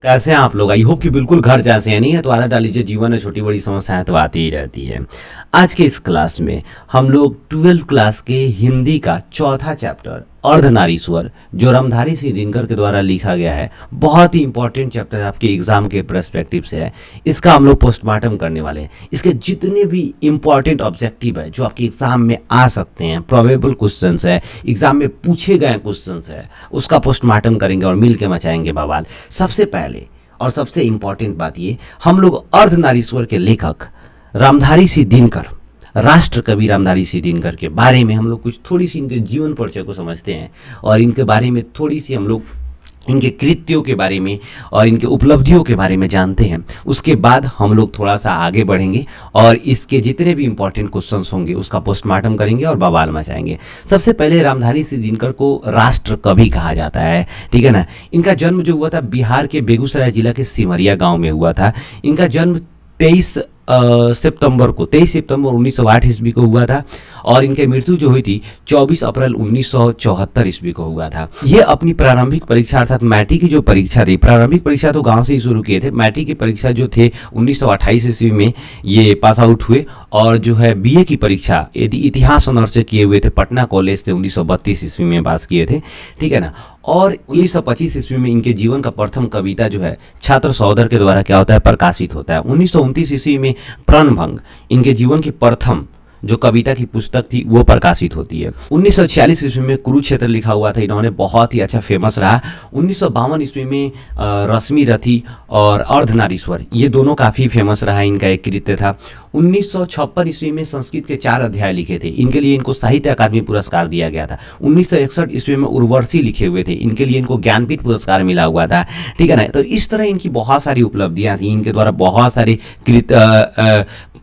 कैसे हैं आप लोग? आई होप कि बिल्कुल घर जैसे हैं। नहीं है तो आदत डाल लीजिए, जीवन में छोटी बड़ी समस्याएं तो आती ही रहती है। आज के इस क्लास में हम लोग 12th क्लास के हिंदी का चौथा चैप्टर अर्धनारीश्वर, जो रामधारी सिंह दिनकर के द्वारा लिखा गया है, बहुत ही इंपॉर्टेंट चैप्टर आपके एग्जाम के पर्सपेक्टिव से है। इसका हम लोग पोस्टमार्टम करने वाले हैं। इसके जितने भी इंपॉर्टेंट ऑब्जेक्टिव है जो आपके एग्जाम में आ सकते हैं, प्रोबेबल क्वेश्चंस है, एग्जाम में पूछे गए क्वेश्चंस है, उसका पोस्टमार्टम करेंगे और मिल के मचाएंगे बवाल। सबसे पहले और सबसे इंपॉर्टेंट बात ये, हम लोग अर्धनारीश्वर के लेखक रामधारी सिंह दिनकर, राष्ट्र कवि रामधारी सिंह दिनकर के बारे में हम लोग कुछ थोड़ी सी इनके जीवन परिचय को समझते हैं और इनके बारे में थोड़ी सी हम लोग इनके कृत्यों के बारे में और इनके उपलब्धियों के बारे में जानते हैं। उसके बाद हम लोग थोड़ा सा आगे बढ़ेंगे और इसके जितने भी इंपॉर्टेंट क्वेश्चंस होंगे उसका पोस्टमार्टम करेंगे और बवाल मचाएंगे। सबसे पहले रामधारी सिंह दिनकर को राष्ट्र कवि कहा जाता है, ठीक है ना। इनका जन्म जो हुआ था बिहार के बेगूसराय जिला के सिमरिया गाँव में हुआ था। इनका जन्म 23 सितंबर 1908 ईस्वी को हुआ था और इनकी मृत्यु जो हुई थी 24 अप्रैल 1974 ईस्वी को हुआ था। ये अपनी प्रारंभिक परीक्षा अर्थात मैट्रिक की जो परीक्षा थी, प्रारंभिक परीक्षा तो गांव से ही शुरू किए थे। मैट्रिक की परीक्षा जो थे 1928 ईस्वी में ये पास आउट हुए और जो है बीए की परीक्षा यदि इतिहास ऑनर्स से किए हुए थे पटना कॉलेज से 1932 ईस्वी में पास किए थे, ठीक है ना। और 1925 ईस्वी में इनके जीवन का प्रथम कविता जो है छात्र सहोदर के द्वारा क्या होता है, प्रकाशित होता है। 1929 ईस्वी में प्रणभंग इनके जीवन की प्रथम जो कविता की पुस्तक थी वो प्रकाशित होती है। 1946 ईस्वी में कुरुक्षेत्र लिखा हुआ था, इन्होंने बहुत ही अच्छा फेमस रहा। 1952 ईस्वी में रश्मि रथी और अर्धनारीश्वर, ये दोनों काफ़ी फेमस रहा, इनका एक कृत्य था। 1956 ईस्वी में संस्कृत के 4 अध्याय लिखे थे, इनके लिए इनको साहित्य अकादमी पुरस्कार दिया गया था। 1961 ईस्वी में उर्वशी लिखे हुए थे, इनके लिए इनको ज्ञानपीठ पुरस्कार मिला हुआ था, ठीक है ना। तो इस तरह इनकी बहुत सारी उपलब्धियां थी, इनके द्वारा बहुत सारी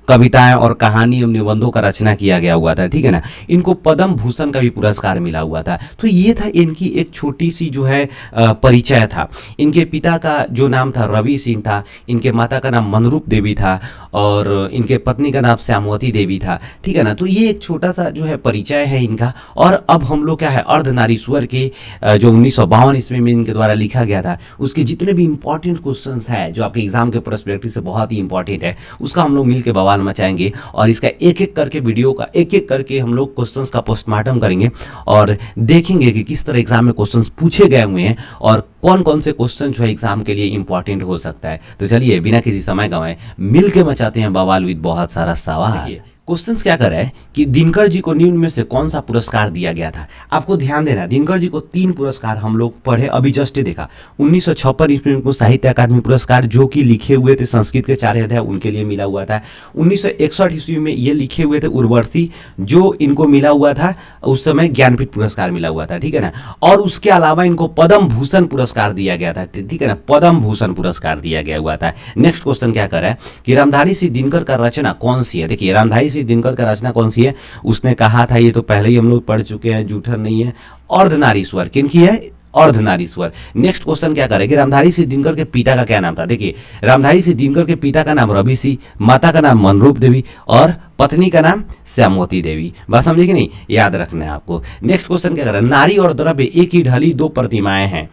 कविताएं और कहानी एवं निबंधों का रचना किया गया हुआ था, ठीक है ना। इनको पद्म भूषण का भी पुरस्कार मिला हुआ था। तो ये था इनकी एक छोटी सी जो है परिचय था। इनके पिता का जो नाम था रवि सिंह था, इनके माता का नाम मनरूप देवी था और इनके पत्नी का नाम श्यामवती देवी था, ठीक है ना। तो ये एक छोटा सा जो है परिचय है इनका। और अब हम लोग क्या है, अर्धनारीश्वर के जो 1952 ईस्वी में इनके द्वारा लिखा गया था उसके जितने भी इंपॉर्टेंट क्वेश्चंस है जो आपके एग्जाम के पर्सपेक्टिव से बहुत ही इंपॉर्टेंट है, उसका हम लोग मिलकर बवाल मचाएंगे और इसका एक एक करके वीडियो का एक एक करके हम लोग क्वेश्चंस का पोस्टमार्टम करेंगे और देखेंगे कि किस तरह एग्जाम में क्वेश्चंस पूछे गए हुए हैं और कौन कौन से क्वेश्चन जो है एग्जाम के लिए इंपॉर्टेंट हो सकता है। तो चलिए बिना किसी समय गंवाए मिल के मचाते हैं बवाल विद बहुत सारा सवाल। क्वेश्चंस क्या कर रहा है कि दिनकर जी को निम्न में से कौन सा पुरस्कार दिया गया था। आपको ध्यान देना है, दिनकर जी को 3 पुरस्कार हम लोग पढ़े, अभी जस्ट देखा। 1956 ईस्वी में साहित्य अकादमी पुरस्कार जो कि लिखे हुए थे संस्कृत के 4 अध्याय, उनके लिए मिला हुआ था। 1961 ईस्वी में ये लिखे हुए थे उर्वशी, जो इनको मिला हुआ था उस समय ज्ञानपीठ पुरस्कार मिला हुआ था, ठीक है ना। और उसके अलावा इनको पद्म भूषण पुरस्कार दिया गया था, ठीक है ना, पद्म भूषण पुरस्कार दिया गया हुआ था। नेक्स्ट क्वेश्चन क्या कर रहा है कि रामधारी सिंह दिनकर का रचना कौन सी है। देखिए रामधारी दिनकर का रचना कौन सी है, उसने कहा था, ये तो पहले ही हम लोग पढ़ चुके हैं, जूठर नहीं है। अर्धनारीश्वर किनकी है, अर्धनारीश्वर। नेक्स्ट क्वेश्चन क्या करेंगे, रामधारी सिंह दिनकर के पिता का क्या नाम था। देखिए रामधारी सिंह दिनकर के पिता का नाम रवि सिंह, माता का नाम मनरूप देवी और पत्नी का नाम श्यामवती देवी। बात समझे कि नहीं, याद रखना है आपको। नेक्स्ट क्वेश्चन क्या कर रहा है, नारी और द्रव्य एक ही ढली 2 प्रतिमाएं हैं,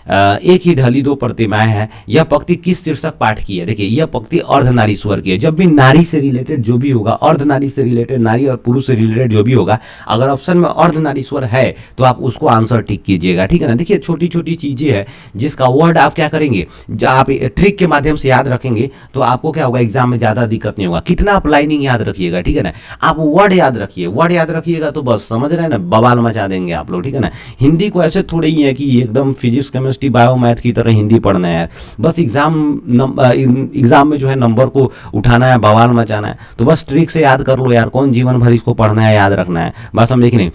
एक ही ढली 2 प्रतिमाएं हैं। यह पंक्ति किस शीर्षक पाठ की है। देखिए यह पंक्ति अर्धनारीश्वर की है। जब भी नारी से रिलेटेड जो भी होगा, अर्धनारी से रिलेटेड, नारी और पुरुष से रिलेटेड जो भी होगा, अगर ऑप्शन में अर्धनारीश्वर है तो आप उसको आंसर टिक कीजिएगा, ठीक है ना। देखिए छोटी छोटी चीजें हैं जिसका वर्ड आप क्या करेंगे, जब आप ट्रिक के माध्यम से याद रखेंगे तो आपको क्या होगा, एग्जाम में ज्यादा दिक्कत नहीं होगा। कितना आप लाइनिंग याद रखिएगा, ठीक है ना। आप वर्ड याद रखिए, वर्ड याद रखिएगा तो बस समझ रहे हैं ना, बवाल मचा देंगे आप लोग, ठीक है ना। हिंदी को ऐसे थोड़े ही है कि एकदम फिजिक्स केमिस्ट्री बायो मैथ की तरह हिंदी पढ़ना है, बस एग्जाम में जो है नंबर को उठाना है, बवाल मचाना है। तो बस ट्रिक से याद कर लो यार, कौन जीवन भर इसको पढ़ना है, याद रखना है, बस हम देख नहीं।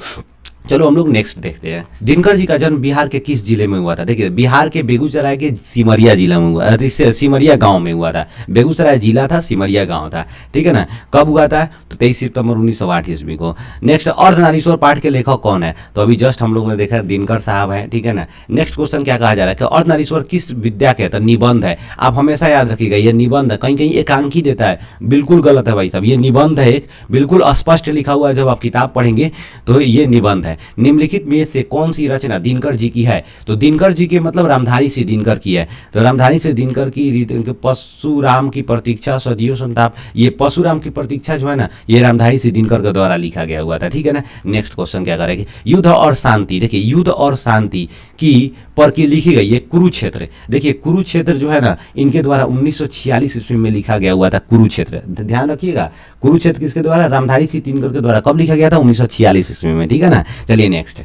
चलो हम लोग नेक्स्ट देखते हैं। दिनकर जी का जन्म बिहार के किस जिले में हुआ था। देखिए बिहार के बेगूसराय के सिमरिया जिला में हुआ, सिमरिया गांव में हुआ था। बेगूसराय जिला था, सिमरिया गांव था, ठीक है ना। कब हुआ था, तो 23 सितंबर 1908 ईस्वी को। नेक्स्ट अर्धनारीश्वर पाठ के लेखक कौन है, तो अभी जस्ट हम लोग ने देखा दिनकर साहब है, ठीक है ना। नेक्स्ट क्वेश्चन क्या कहा जा रहा है कि अर्धनारीश्वर किस विद्या के है, निबंध है। आप हमेशा याद रखिएगा ये निबंध है, कहीं कहीं एकांकी देता है, बिल्कुल गलत है भाई साहब, ये निबंध है, एक बिल्कुल स्पष्ट लिखा हुआ है। जब आप किताब पढ़ेंगे तो ये निबंध है। है, निम्नलिखित में से कौन सी रचना दिनकर जी की है? तो दिनकर जी के मतलब रामधारी सिंह दिनकर की है। तो रामधारी सिंह दिनकर की परशुराम की प्रतीक्षा सदियों संताप, ये परशुराम की प्रतीक्षा जो है ना, ये रामधारी सिंह दिनकर के द्वारा लिखा गया हुआ था, ठीक है ना। नेक्स्ट क्वेश्चन क्या करेंगे, युद्ध और शांति। देखिए युद्ध और शांति की पर की लिखी गई है कुरुक्षेत्र। देखिए कुरुक्षेत्र जो है ना, इनके द्वारा 1946 ईस्वी में लिखा गया हुआ था कुरुक्षेत्र। ध्यान रखिएगा, कुरुक्षेत्र किसके द्वारा? रामधारी सिंह दिनकर के द्वारा। कब लिखा गया था? 1946 ईस्वी में, ठीक है ना। चलिए नेक्स्ट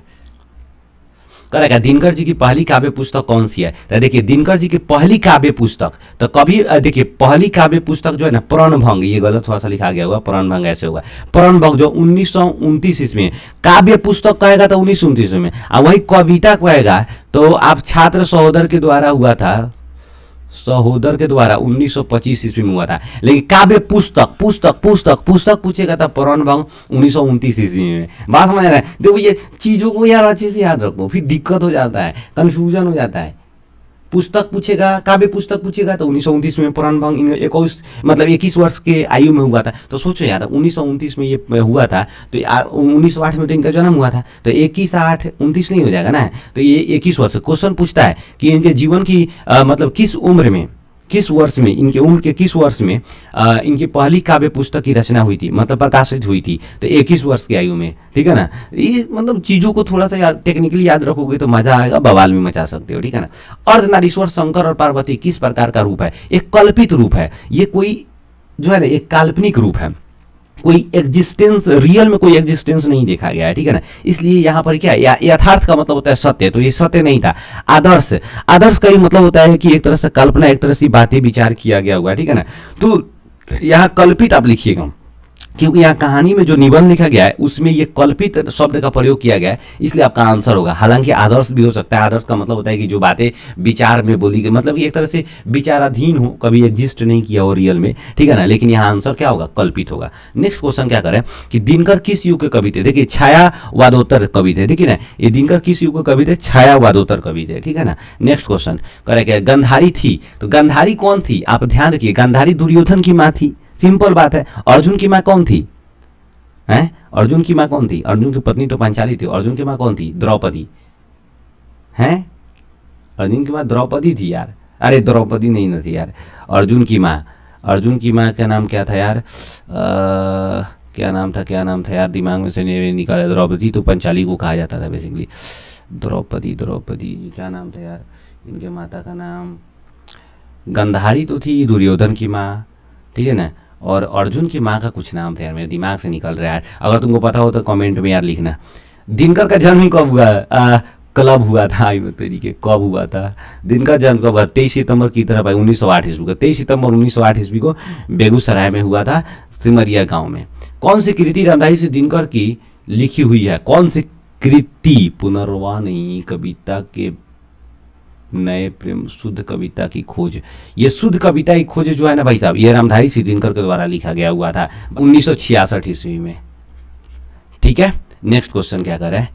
करेगा, दिनकर जी की पहली काव्य पुस्तक कौन सी है? तो देखिए दिनकर जी की पहली काव्य पुस्तक, तो कभी देखिए पहली काव्य पुस्तक जो है ना, प्रणभंग, ये गलत थोड़ा सा लिखा गया हुआ, प्रणभंग ऐसे हुआ, प्रणभंग जो 1929 ईस्वी में। काव्य पुस्तक कहेगा तो 1929 में, और वही कविता कहेगा तो आप छात्र सहोदर के द्वारा हुआ था, सहोदर के द्वारा 1925 ईस्वी में हुआ था। लेकिन काव्य पुस्तक पुस्तक पुस्तक पुस्तक पूछेगा था प्रणभंग 1929 ईस्वी में। बात समझ रहे हैं? देखो ये चीजों को यार अच्छे से याद रखो, फिर दिक्कत हो जाता है, कंफ्यूजन हो जाता है। पुस्तक पूछेगा, काव्य पुस्तक पूछेगा तो 1929 में प्रणभंग 21 वर्ष के आयु में हुआ था। तो सोचो यार 1929 में ये हुआ था, तो 1908 में तो इनका जन्म हुआ था, तो 21 8 29 नहीं हो जाएगा ना। तो ये 21 वर्ष। क्वेश्चन पूछता है कि इनके जीवन की मतलब किस उम्र में, किस वर्ष में, इनके उम्र के किस वर्ष में इनकी पहली काव्य पुस्तक की रचना हुई थी, मतलब प्रकाशित हुई थी? तो 21 वर्ष की आयु में, ठीक है ना। ये मतलब चीजों को थोड़ा सा याद टेक्निकली याद रखोगे तो मजा आएगा, बवाल भी मचा सकते हो, ठीक है ना। अर्धनारीश्वर शंकर और पार्वती किस प्रकार का रूप है? एक कल्पित रूप है, ये कोई जो है ना एक काल्पनिक रूप है, कोई एग्जिस्टेंस, रियल में कोई एग्जिस्टेंस नहीं देखा गया है, ठीक है ना। इसलिए यहाँ पर क्या यथार्थ का मतलब होता है सत्य, तो ये सत्य नहीं था। आदर्श, आदर्श का ही मतलब होता है कि एक तरह से कल्पना, एक तरह से बातें विचार किया गया हुआ है, ठीक है ना। तो यहाँ कल्पित आप लिखिएगा, क्योंकि यहाँ कहानी में जो निबंध लिखा गया है उसमें ये कल्पित शब्द का प्रयोग किया गया है, इसलिए आपका आंसर होगा। हालांकि आदर्श भी हो सकता है, आदर्श का मतलब होता है कि जो बातें विचार में बोली गई, मतलब एक तरह से विचाराधीन हो, कभी एग्जिस्ट नहीं किया हो रियल में, ठीक है ना। लेकिन यहाँ आंसर क्या होगा? कल्पित होगा। नेक्स्ट क्वेश्चन क्या करें कि दिनकर किस युग के कवि थे? देखिए छायावादोत्तर कवि थे, ठीक है ना। ये दिनकर किस युग के कवि थे? छायावादोत्तर कवि थे, ठीक है ना। नेक्स्ट क्वेश्चन करें, गंधारी थी, तो गंधारी कौन थी? आप ध्यान रखिए, गंधारी दुर्योधन की माँ थी, सिंपल बात है। अर्जुन की माँ कौन थी? हैं? अर्जुन की माँ कौन थी? अर्जुन की पत्नी तो पांचाली थी, अर्जुन की माँ कौन थी? द्रौपदी। हैं? अर्जुन की माँ द्रौपदी थी यार, अरे द्रौपदी नहीं न थी यार, अर्जुन की माँ, अर्जुन की माँ का नाम क्या था यार? क्या नाम था यार, दिमाग में से नहीं निकाला। द्रौपदी तो पंचाली को कहा जाता था बेसिकली। द्रौपदी क्या नाम था यार इनके माता का नाम? गंधारी तो थी दुर्योधन की माँ, ठीक है ना। और अर्जुन की माँ का कुछ नाम था यार, मेरे दिमाग से निकल रहा है यार, अगर तुमको पता हो तो कमेंट में यार लिखना। दिनकर का जन्म कब हुआ? कब हुआ था? तरीके कब हुआ था? दिनकर जन्म कब हुआ? 23 सितंबर की तरफ 1908 ईस्वी को, 23 सितंबर 1908 ईस्वी को बेगूसराय में हुआ था, सिमरिया गांव में। कौन सी कृति रामधारी सिंह दिनकर की लिखी हुई है? कौन सी कृति? पुनर्वाणी, कविता के नए प्रेम, शुद्ध कविता की खोज। ये शुद्ध कविता की खोज जो है ना भाई साहब, ये रामधारी सिंह दिनकर के द्वारा लिखा गया हुआ था 1966 ईस्वी में, ठीक है। नेक्स्ट क्वेश्चन क्या कर रहा है,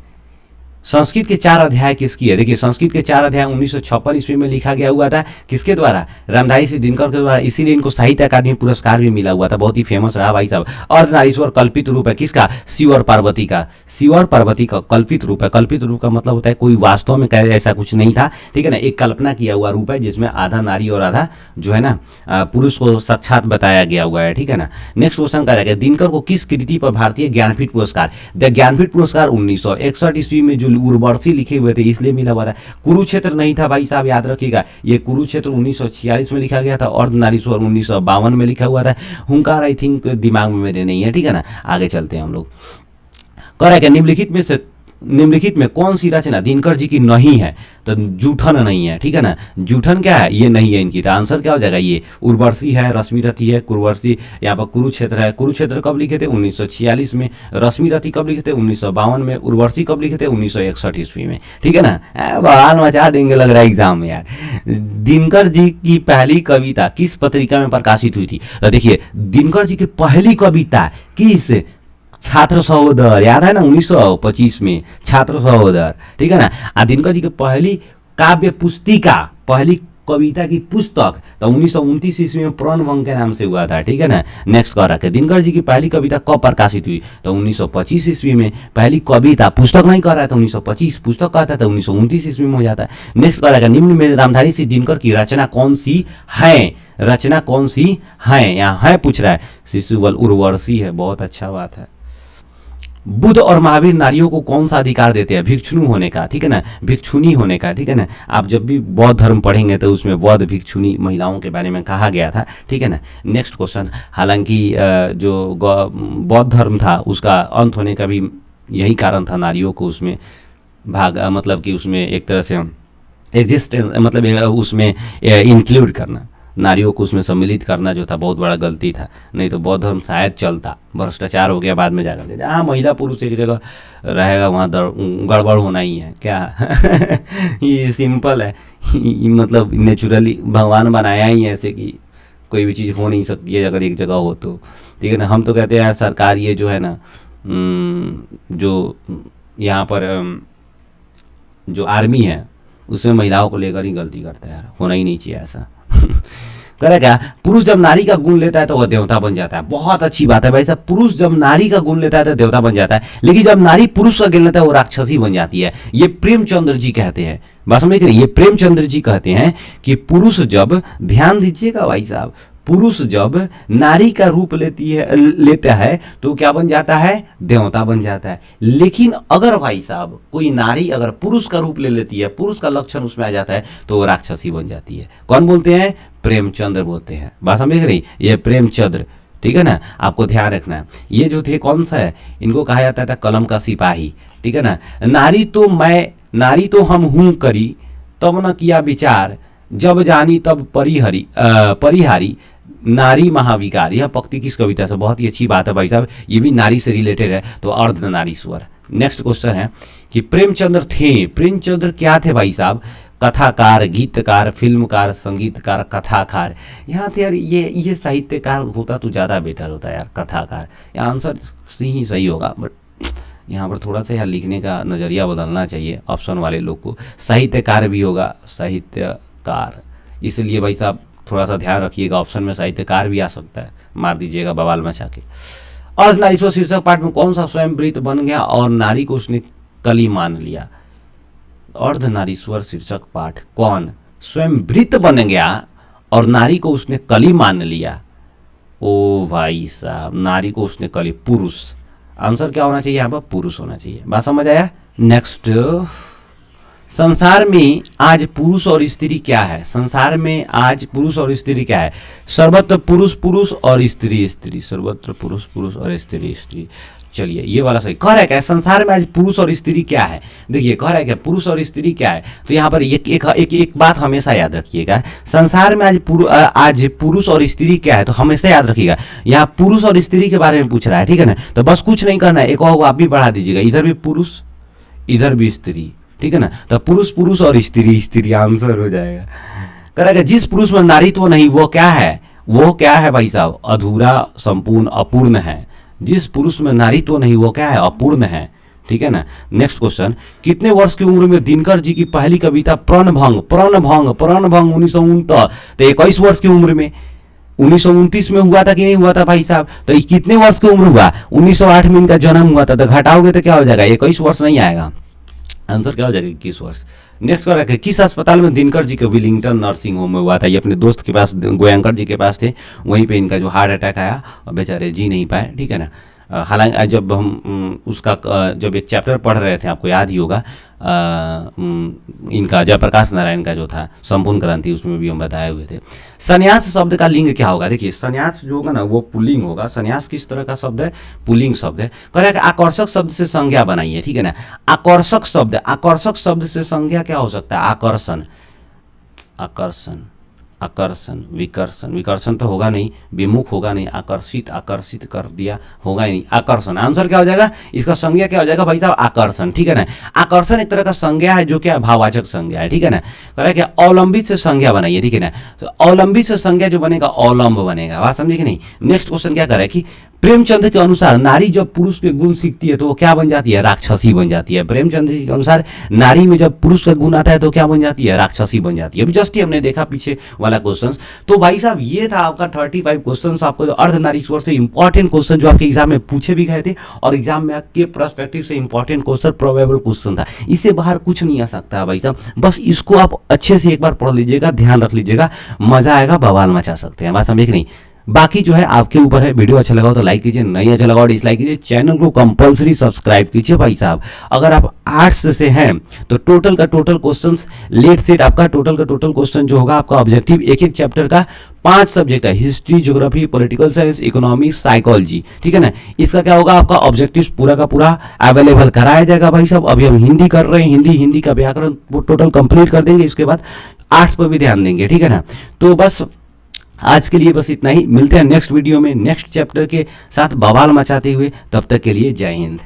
संस्कृत के 4 अध्याय किसकी है? देखिए संस्कृत के 4 अध्याय 1956 ईस्वी में लिखा गया हुआ था, किसके द्वारा? रामधारी सिंह दिनकर के द्वारा, इसीलिए इनको साहित्य अकादमी पुरस्कार भी मिला हुआ था, बहुत ही फेमस रहा भाई साहब। अर्धनारीश्वर कल्पित रूप है किसका? शिव और पार्वती का, शिव और पार्वती का कल्पित रूप है। कल्पित रूप का मतलब होता है कोई वास्तव में ऐसा कुछ नहीं था, ठीक है ना, एक कल्पना किया हुआ रूप है जिसमें आधा नारी और आधा जो है ना पुरुष को साक्षात बताया गया हुआ है, ठीक है ना। नेक्स्ट क्वेश्चन क्या रहेगा, दिनकर को किस कृति पर भारतीय ज्ञानपीठ पुरस्कार? द ज्ञानपीठ पुरस्कार 1961 ईस्वी में जो उर्वशी लिखे हुए थे इसलिए मिला हुआ था। कुरुक्षेत्र नहीं था भाई साहब, याद रखिएगा, ये कुरुक्षेत्र 1946 में लिखा गया था, अर्धनारीश्वर 1952 में लिखा हुआ था। हुंकार आई थिंक दिमाग में मेरे नहीं है, ठीक है ना। आगे चलते हैं हम लोग। कह रहा है कि निम्नलिखित में कौन सी रचना दिनकर जी की नहीं है? तो जूठन नहीं है, ठीक है ना। जूठन क्या है? ये नहीं है इनकी, तो आंसर क्या हो जाएगा? ये उर्वशी है, रश्मिरथी है, कुरुवर्शी, यहाँ पर कुरुक्षेत्र है। कुरुक्षेत्र कब लिखे थे? 1946 में। रश्मिरथी कब लिखे थे? 1952 में। उर्वशी कब लिखे थे? 1961 ईस्वी में, ठीक है ना। बवाल मचा देंगे लग रहा है एग्जाम में यार। दिनकर जी की पहली कविता किस पत्रिका में प्रकाशित हुई थी? तो देखिए दिनकर जी की पहली कविता किस? छात्र सहोदर, याद है ना 1925 में छात्र सहोदर, ठीक है ना। दिनकर जी की पहली काव्य पुस्तिका, पहली कविता की पुस्तक तो 1929 ईस्वी में प्रणभंग के नाम से हुआ था, ठीक है ना। नेक्स्ट कह रहा है दिनकर जी की पहली कविता कब प्रकाशित हुई, तो 1925 ईस्वी में। पहली कविता, पुस्तक नहीं कह रहा है तो 1925, पुस्तक कहता है तो 1929 ईस्वी में हो जाता है। नेक्स्ट कह रहा है निम्न में रामधारी सिंह दिनकर की रचना कौन सी है, रचना कौन सी है, यहाँ है पूछ रहा है। शिशुबल उर्वशी है, बहुत अच्छा बात है। बुद्ध और महावीर नारियों को कौन सा अधिकार देते हैं, भिक्षुणी होने का, ठीक है ना, भिक्षुणी होने का, ठीक है ना। आप जब भी बौद्ध धर्म पढ़ेंगे तो उसमें बौद्ध भिक्षुणी महिलाओं के बारे में कहा गया था, ठीक है ना। नेक्स्ट क्वेश्चन, हालांकि जो बौद्ध धर्म था उसका अंत होने का भी यही कारण था, नारियों को उसमें मतलब कि उसमें एक तरह से एग्जिस्टेंस मतलब उसमें इंक्लूड करना, नारियों को उसमें सम्मिलित करना जो था बहुत बड़ा गलती था। नहीं तो बौद्ध धर्म शायद चलता, भ्रष्टाचार हो गया बाद में जाकर के। हाँ, महिला पुरुष एक जगह रहेगा वहाँ गड़बड़ होना ही है क्या ये सिंपल है मतलब नेचुरली भगवान बनाया ही ऐसे कि कोई भी चीज़ हो नहीं सकती है अगर एक जगह हो तो, ठीक है ना। हम तो कहते हैं सरकार ये जो है ना जो यहाँ पर जो आर्मी है उसमें महिलाओं को लेकर ही गलती करता है यार, होना ही नहीं चाहिए ऐसा करे क्या। पुरुष जब नारी का गुण लेता है तो वह देवता बन जाता है, बहुत अच्छी बात है भाई साहब। पुरुष जब नारी का गुण लेता है तो देवता बन जाता है, लेकिन जब नारी पुरुष का गुण लेता है वो राक्षसी बन जाती है। ये प्रेमचंद्र जी कहते हैं, बात समझ रहे, ये प्रेमचंद्र जी कहते हैं कि पुरुष जब, ध्यान दीजिएगा भाई साहब, पुरुष जब नारी का रूप लेता है तो क्या बन जाता है, देवता बन जाता है। लेकिन अगर भाई साहब कोई नारी अगर पुरुष का रूप ले लेती है, पुरुष का लक्षण उसमें आ जाता है तो वो राक्षसी बन जाती है। कौन बोलते हैं, प्रेमचंद्र बोलते हैं, बात समझ रही, ये प्रेमचंद्र, ठीक है ना। आपको ध्यान रखना है, ये जो थे कौन सा है, इनको कहा जाता था कलम का सिपाही, ठीक है ना। नारी तो हम हूं करी, तब न किया विचार, जब जानी तब परिहारी, नारी महाविकार। यह पंक्ति किस कविता से, बहुत ही अच्छी बात है भाई साहब, ये भी नारी से रिलेटेड है तो अर्धनारीश्वर। नेक्स्ट क्वेश्चन है कि प्रेमचंद्र क्या थे भाई साहब, कथाकार, गीतकार, फिल्मकार, संगीतकार, कथाकार। यहाँ तो यार ये साहित्यकार होता तो ज़्यादा बेटर होता यार, कथाकार। यहाँ आंसर सी ही सही होगा, बट यहाँ पर थोड़ा सा यार लिखने का नज़रिया बदलना चाहिए ऑप्शन वाले लोग को। साहित्यकार भी होगा, साहित्यकार, इसलिए भाई साहब थोड़ा सा ध्यान रखिएगा, ऑप्शन में साहित्यकार भी आ सकता है, मार दीजिएगा बवाल मचा के। अर्धनारीश्वर शीर्षक पाठ में कौन सा स्वयं वृत्त बन गया और नारी को उसने कली मान लिया। अर्धनारीश्वर शीर्षक पाठ, कौन स्वयं वृत्त बन गया और नारी को उसने कली मान लिया। ओ भाई साहब, नारी को उसने कली, पुरुष। आंसर क्या होना चाहिए यहाँ पर, पुरुष होना चाहिए, बात समझ आया। नेक्स्ट, संसार में आज पुरुष और स्त्री क्या है, संसार में आज पुरुष और स्त्री क्या है। सर्वत्र पुरुष और स्त्री, सर्वत्र पुरुष और स्त्री। चलिए ये वाला सही। कह रहा है क्या, संसार में आज पुरुष और स्त्री क्या है। देखिए कह रहा है क्या, पुरुष और स्त्री क्या है, तो यहाँ पर एक बात हमेशा याद रखिएगा, संसार में आज पुरुष और स्त्री क्या है, तो हमेशा याद रखिएगा यहाँ पुरुष और स्त्री के बारे में पूछ रहा है, ठीक है ना। तो बस कुछ नहीं करना है, एक और आप भी बढ़ा दीजिएगा, इधर भी पुरुष इधर भी स्त्री, ठीक है ना। तो पुरुष और स्त्री आंसर हो जाएगा। करेगा जिस पुरुष में नारीत्व नहीं वो क्या है भाई साहब, अधूरा, संपूर्ण, अपूर्ण है। जिस पुरुष में नारीत्व नहीं वो क्या है, अपूर्ण है, ठीक है ना। नेक्स्ट क्वेश्चन, कितने वर्ष की उम्र में दिनकर जी की पहली कविता प्रणभंग 1929, तो 21 वर्ष की उम्र में, 1929 में हुआ था कि नहीं हुआ था भाई साहब, तो ये कितने वर्ष की उम्र हुआ, 1908 में इनका जन्म हुआ था, तो घटाओगे तो क्या हो जाएगा, 21 वर्ष नहीं आएगा, आंसर क्या हो जाएगा, 21 वर्ष। नेक्स्ट क्या रखे, किस अस्पताल में दिनकर जी के विलिंगटन नर्सिंग होम में हुआ था। ये अपने दोस्त के पास, गोयंकर जी के पास थे, वहीं पे इनका जो हार्ट अटैक आया और बेचारे जी नहीं पाए, ठीक है ना। हालांकि जब हम उसका जब एक चैप्टर पढ़ रहे थे, आपको याद ही होगा, इनका जयप्रकाश नारायण का जो था संपूर्ण क्रांति, उसमें भी हम बताए हुए थे। संन्यास शब्द का लिंग क्या होगा। देखिए संन्यास जो होगा ना वो पुल्लिंग होगा। संन्यास किस तरह का शब्द है, पुल्लिंग शब्द है। कह आकर्षक शब्द से संज्ञा बनाइए, ठीक है ना। आकर्षक शब्द से संज्ञा क्या हो सकता है, आकर्षण, विकर्षण तो होगा नहीं, विमुख होगा नहीं, आकर्षित कर दिया होगा ही नहीं, आकर्षण। आंसर क्या हो जाएगा, इसका संज्ञा क्या हो जाएगा भाई साहब, आकर्षण, ठीक है ना। आकर्षण एक तरह का संज्ञा है जो क्या भाववाचक संज्ञा है, ठीक है ना। कह रहा है कि अवलंबित से संज्ञा बनाइए, ठीक है ना। तो अवलंबित से संज्ञा जो बनेगा अवलंब बनेगा, बात समझे कि नहीं। नेक्स्ट क्वेश्चन क्या कर रहा है कि प्रेमचंद के अनुसार नारी जब पुरुष के गुण सीखती है तो वो क्या बन जाती है, राक्षसी बन जाती है। प्रेमचंद जी के अनुसार नारी में जब पुरुष का गुण आता है तो क्या बन जाती है, राक्षसी बन जाती है। अभी जस्ट ही हमने देखा पीछे वाला क्वेश्चन। तो भाई साहब ये था आपका 35 क्वेश्चन, आपको जो अर्धनारीश्वर से इंपॉर्टेंट क्वेश्चन जो आपके एग्जाम में पूछे भी गए थे और एग्जाम में आपके पर्सपेक्टिव से इंपॉर्टेंट क्वेश्चन, प्रोबेबल क्वेश्चन था। इससे बाहर कुछ नहीं आ सकता भाई साहब, बस इसको आप अच्छे से एक बार पढ़ लीजिएगा, ध्यान रख लीजिएगा, मजा आएगा, बवाल मचा सकते हैं। बात समझे कि नहीं? बाकी जो है आपके ऊपर है। वीडियो अच्छा लगा हो तो लाइक कीजिए, नहीं अच्छा लगा हो डिसलाइक कीजिए। चैनल को कंपलसरी सब्सक्राइब कीजिए भाई साहब। अगर आप आर्ट्स से हैं तो टोटल का टोटल क्वेश्चंस लेट सेट आपका टोटल का टोटल क्वेश्चन जो होगा आपका ऑब्जेक्टिव एक एक चैप्टर का 5 सब्जेक्ट है, history, geography, political science, economics, psychology, ठीक है ना। इसका क्या होगा आपका ऑब्जेक्टिव पूरा का पूरा अवेलेबल कराया जाएगा भाई साहब। अभी हम हिंदी कर रहे हैं, हिंदी का व्याकरण वो टोटल कंप्लीट कर देंगे, इसके बाद आर्ट्स पर भी ध्यान देंगे, ठीक है ना। तो बस आज के लिए बस इतना ही, मिलते हैं नेक्स्ट वीडियो में नेक्स्ट चैप्टर के साथ बवाल मचाते हुए। तब तक के लिए जय हिंद।